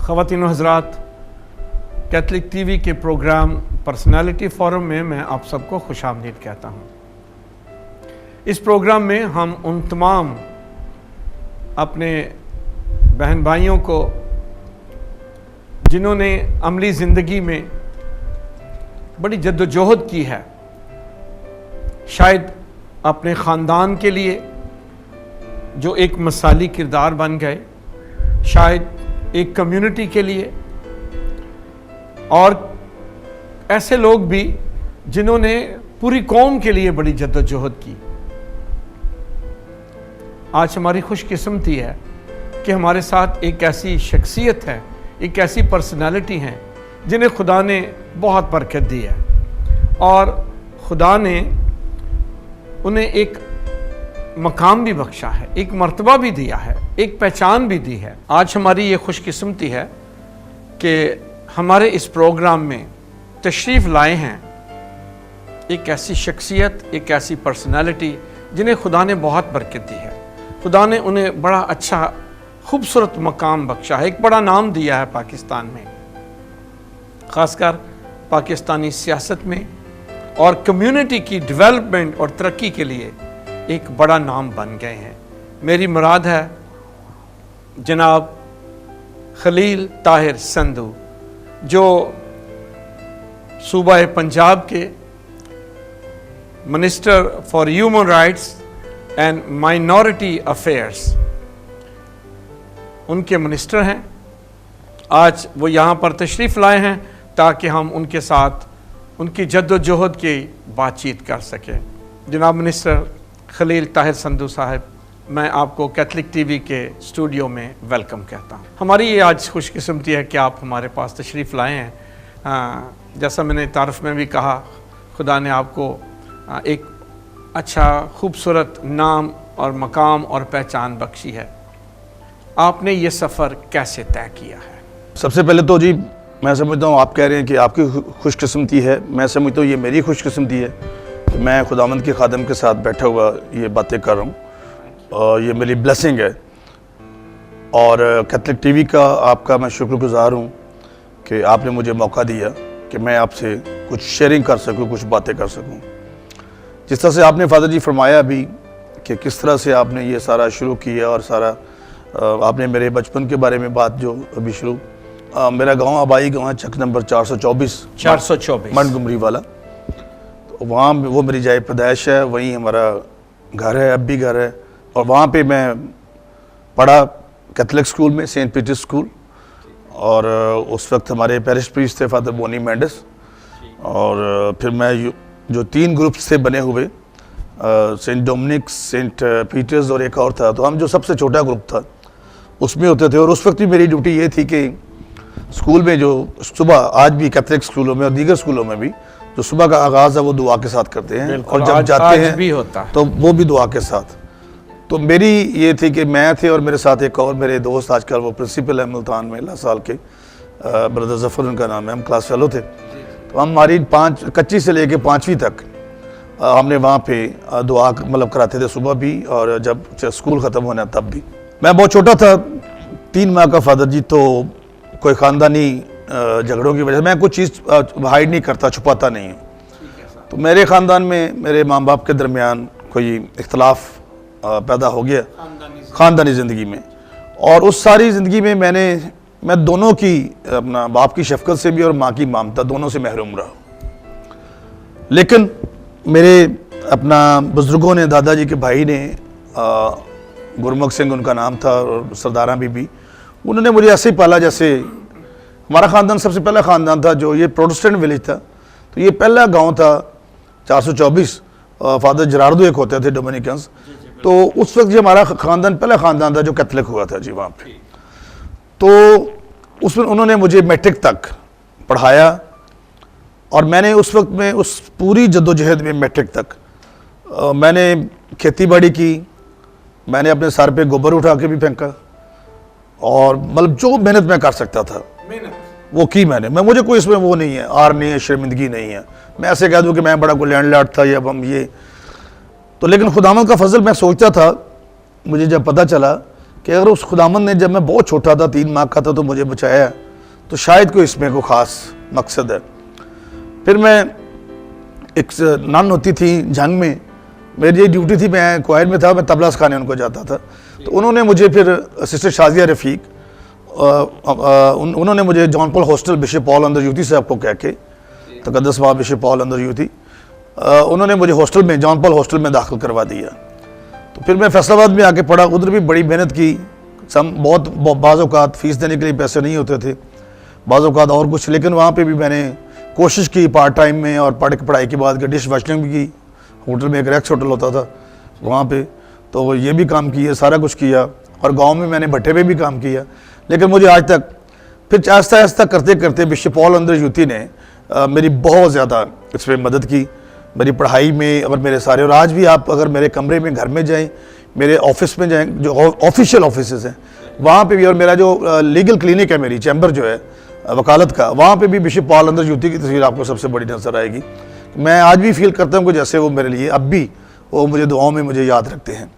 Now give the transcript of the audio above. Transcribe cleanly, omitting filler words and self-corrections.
ख़वातीन व हज़रात, Catholic TV के प्रोग्राम पर्सनालिटी फोरम में मैं आप सबको खुशामदीद कहता हूँ। इस प्रोग्राम में हम उन तमाम अपने बहन भाइयों को जिन्होंने अमली ज़िंदगी में बड़ी जद्दोजहद की है, शायद अपने ख़ानदान के लिए जो एक मिसाली किरदार बन गए, शायद एक कम्युनिटी के लिए, और ऐसे लोग भी जिन्होंने पूरी कौम के लिए बड़ी जद्दोजहद की। आज हमारी खुशकिस्मती है कि हमारे साथ एक ऐसी शख्सियत है, एक ऐसी पर्सनालिटी है जिन्हें खुदा ने बहुत बरकत दी है और खुदा ने उन्हें एक मकाम भी बख्शा है, एक मर्तबा भी दिया है, एक पहचान भी दी है। आज हमारी ये खुशकिस्मती है कि हमारे इस प्रोग्राम में तशरीफ़ लाए हैं एक ऐसी शख्सियत, एक ऐसी पर्सनालिटी जिन्हें खुदा ने बहुत बरकत दी है। खुदा ने उन्हें बड़ा अच्छा खूबसूरत मकाम बख्शा है, एक बड़ा नाम दिया है पाकिस्तान में, ख़ासकर पाकिस्तानी सियासत में और कम्युनिटी की डेवलपमेंट और तरक्की के लिए एक बड़ा नाम बन गए हैं। मेरी मुराद है जनाब खलील ताहिर संधू, जो सूबा पंजाब के minister for human rights and minority affairs उनके मिनिस्टर हैं। आज वो यहाँ पर तशरीफ़ लाए हैं ताकि हम उनके साथ उनकी जद्दोजहद की बातचीत कर सकें। जनाब मिनिस्टर खलील ताहिर संधू साहब, मैं आपको कैथलिक टीवी के स्टूडियो में वेलकम कहता हूँ। हमारी ये आज खुशकिस्मती है कि आप हमारे पास तशरीफ़ लाए हैं। जैसा मैंने तारफ़ में भी कहा, खुदा ने आपको एक अच्छा खूबसूरत नाम और मकाम और पहचान बख्शी है। आपने ये सफ़र कैसे तय किया है? सबसे पहले तो जी मैं समझता हूँ, आप कह रहे हैं कि आपकी खुशकिस्मती है, मैं समझता हूँ ये मेरी खुशकिस्मती है कि मैं खुदावंद के खादम के साथ बैठा हुआ ये बातें कर रहा हूँ और ये मेरी ब्लेसिंग है। और कैथलिक टीवी का आपका मैं शुक्रगुज़ार हूँ कि आपने मुझे मौका दिया कि मैं आपसे कुछ शेयरिंग कर सकूँ, कुछ बातें कर सकूँ। जिस तरह से आपने फादर जी फरमाया अभी कि किस तरह से आपने ये सारा शुरू किया और सारा आपने मेरे बचपन के बारे में बात जो अभी शुरू, मेरा गांव आबाई गांव है, चक नंबर 424 मंटगोमरी वाला, तो वहाँ वो मेरी जाए पैदाइश है, वहीं हमारा घर है, अब भी घर है। और वहाँ पे मैं पढ़ा कैथलिक स्कूल में, सेंट पीटर्स स्कूल, और उस वक्त हमारे पेरिश प्रीस्ट थे फादर बोनी मेंडिस, और फिर मैं जो 3 ग्रुप्स थे बने हुए, सेंट डोमिनिक, सेंट पीटर्स और एक और था, तो हम जो सबसे छोटा ग्रुप था उसमें होते थे। और उस वक्त भी मेरी ड्यूटी ये थी कि स्कूल में जो सुबह, आज भी कैथलिक स्कूलों में और दीगर स्कूलों में भी जो सुबह का आगाज़ है वो दुआ के साथ करते हैं, और जब जाते हैं भी होता है तो वो भी दुआ के साथ। तो मेरी ये थी कि मैं थे और मेरे साथ एक और मेरे दोस्त, आजकल वो प्रिंसिपल है मुल्तान में, 11 साल के, ब्रदर जफ़र उनका नाम है, हम क्लास फेलो थे। तो हम हमारी 5 कच्ची से लेके 5वीं तक हमने वहाँ पे दुआ मतलब कराते थे सुबह भी, और जब स्कूल ख़त्म होना तब भी। मैं बहुत छोटा था, 3 माह का फादर जी, तो कोई ख़ानदानी झगड़ों की वजह से मैं कुछ चीज़ हाइड नहीं करता, छुपाता नहीं हूँ। तो मेरे ख़ानदान में मेरे माँ बाप के दरमियान कोई इख्तलाफ पैदा हो गया ख़ानदानी ज़िंदगी में, और उस सारी ज़िंदगी में मैं दोनों की, अपना बाप की शफ़क़त से भी और माँ की ममता, दोनों से महरूम रहा। लेकिन मेरे अपना बुज़ुर्गों ने, दादाजी के भाई ने, गुरमुख सिंह उनका नाम था, और सरदारा बीबी, उन्होंने मुझे ऐसे ही पाला जैसे हमारा ख़ानदान सबसे पहला ख़ानदान था जो ये प्रोटेस्टेंट विलेज था। तो ये पहला गांव था 424, फादर जरार्दो एक होते थे डोमिनिकन्स, तो उस वक्त ये हमारा ख़ानदान पहला ख़ानदान था जो कैथलिक हुआ था जी वहाँ पे। तो उसमें उन्होंने मुझे मैट्रिक तक पढ़ाया, और मैंने उस वक्त में उस पूरी जद्दोजहद में मैट्रिक तक मैंने खेती बाड़ी की, मैंने अपने सर पे गोबर उठा के भी फेंका, और मतलब जो मेहनत मैं कर सकता था वो की मैंने। मुझे कोई इसमें वो नहीं है, आर नहीं है, शर्मिंदगी नहीं है। मैं ऐसे कह दूं कि मैं बड़ा कोई लैंडलॉर्ड था या हम ये, तो लेकिन खुदावंद का फजल मैं सोचता था, मुझे जब पता चला कि अगर उस खुदामंद ने जब मैं बहुत छोटा था 3 माह का था तो मुझे बचाया तो शायद कोई इसमें कोई ख़ास मकसद है। फिर मैं एक नन होती थी जंग में, मेरी ये ड्यूटी थी, मैं क्वायर में था, मैं तबला सिखाने उनको जाता था। तो उन्होंने मुझे फिर सिस्टर शाजिया रफ़ीक उन्होंने मुझे John Paul hostel bishop Paul अंदर यूथी साहब को कह के, तकद्दस बाब बिशप पॉल अंदर यूथी, उन्होंने मुझे हॉस्टल में जॉन पॉल हॉस्टल में दाखिल करवा दिया। तो फिर मैं फैसलाबाद में आके पढ़ा, उधर भी बड़ी मेहनत की। बहुत बाज़ औक़ात फ़ीस देने के लिए पैसे नहीं होते थे, बाज़ औक़ात और कुछ, लेकिन वहाँ पे भी मैंने कोशिश की पार्ट टाइम में, और पढ़ाई के बाद डिश वॉशिंग भी की। होटल में एक रेक्स होटल होता था वहाँ पे, तो ये भी काम किया, सारा कुछ किया, और गांव में मैंने भट्टे पे भी काम किया। लेकिन मुझे आज तक फिर आहिस्ता आहिस्ता करते करते बिशप पॉल अंदर यूथी ने मेरी बहुत ज़्यादा इस पर मदद की, मेरी पढ़ाई में और मेरे सारे। और आज भी आप अगर मेरे कमरे में घर में जाएँ, मेरे ऑफिस में जाएँ, जो ऑफिशियल ऑफिस हैं वहाँ पे भी, और मेरा जो लीगल क्लिनिक है, मेरी चैम्बर जो है वकालत का, वहाँ पे भी बिशप पॉल अंदर यूथी की तस्वीर आपको सबसे बड़ी नज़र आएगी। मैं आज भी फील करता हूँ कि जैसे वो मेरे लिए अब भी वो मुझे दुआओं में मुझे याद रखते हैं।